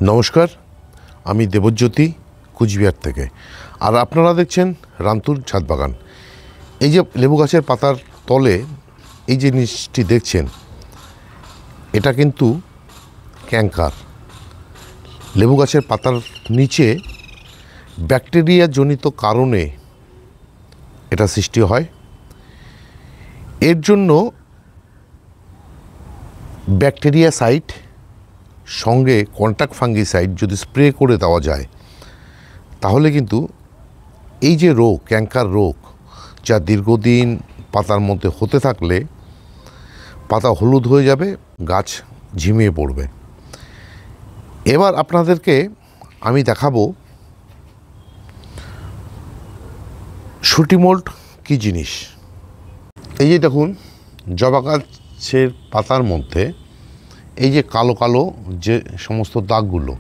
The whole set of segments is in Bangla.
নমস্কার, আমি দেবজ্যোতি কুচবিহার থেকে। আর আপনারা দেখছেন রান্তুর ছাদ বাগান। এই যে লেবু গাছের পাতার তলে এই যে জিনিসটি দেখছেন, এটা কিন্তু ক্যাঙ্কার। লেবু গাছের পাতার নিচে ব্যাকটেরিয়া জনিত কারণে এটা সৃষ্টি হয়। এর জন্য ব্যাকটেরিয়াসাইড সঙ্গে কন্ট্যাক্ট ফাঙ্গিসাইড যদি স্প্রে করে দেওয়া যায়, তাহলে কিন্তু এই যে রোগ, ক্যাঙ্কার রোগ, যা দীর্ঘদিন পাতার মধ্যে হতে থাকলে পাতা হলুদ হয়ে যাবে, গাছ ঝিমিয়ে পড়বে। এবার আপনাদেরকে আমি দেখাবো শুটি মোল্ড কী জিনিস। এই যে দেখুন, জবা গাছের পাতার মধ্যে এই যে কালো কালো যে সমস্ত দাগগুলো,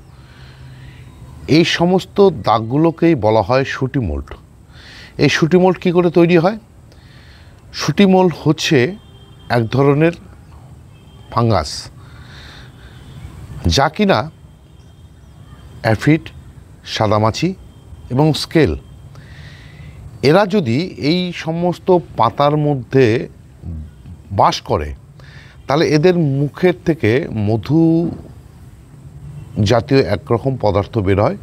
এই সমস্ত দাগগুলোকেই বলা হয় শুটি মোল্ড। এই শুটি মোল্ড কী করে তৈরি হয়? শুটি মোল্ড হচ্ছে এক ধরনের ফাঙ্গাস, যা কিনা অ্যাফিড, সাদামাছি এবং স্কেল, এরা যদি এই সমস্ত পাতার মধ্যে বাস করে, তাহলে এদের মুখের থেকে মধু জাতীয় একরকম পদার্থ বের হয়।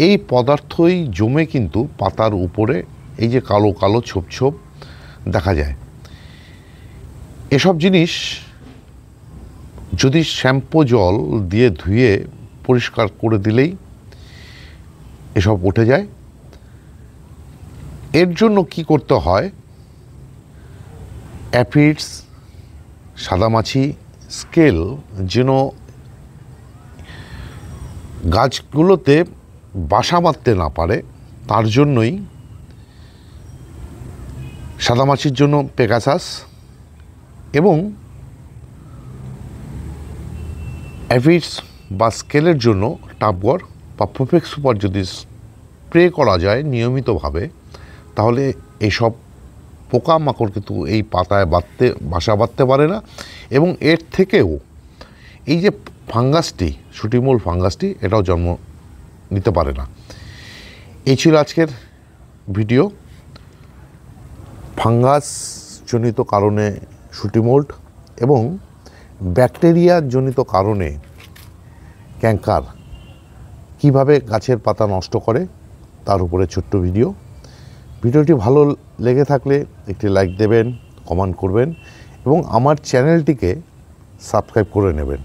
এই পদার্থই জমে কিন্তু পাতার উপরে এই যে কালো কালো ছোপ ছোপ দেখা যায়। এসব জিনিস যদি শ্যাম্পু জল দিয়ে ধুয়ে পরিষ্কার করে দিলেই এসব উঠে যায়। এর জন্য কি করতে হয়? অ্যাফিডস, সাদামাছি, স্কেল যেন গাছগুলোতে বাসা বাঁধতে না পারে, তার জন্যই সাদামাছির জন্য পেগাসাস এবং অ্যাফিডস বা স্কেলের জন্য টাপগর বা প্রোফেক্স সুপার যদি স্প্রে করা যায় নিয়মিতভাবে, তাহলে এইসব পোকামাকড় কিন্তু এই পাতায় বাসা বাঁধতে পারে না। এবং এর থেকেও এই যে ফাঙ্গাসটি, শুটি মোল্ড ফাঙ্গাসটি, এটাও জন্ম নিতে পারে না। এই ছিল আজকের ভিডিও। ফাঙ্গাস জনিত কারণে শুটি মোল্ড এবং ব্যাকটেরিয়া জনিত কারণে ক্যাঙ্কার কিভাবে গাছের পাতা নষ্ট করে, তার উপরে ছোট্ট ভিডিও। ভিডিওটি ভালো লেগে থাকলে একটি লাইক দেবেন, কমেন্ট করবেন এবং আমার চ্যানেলটিকে সাবস্ক্রাইব করে নেবেন।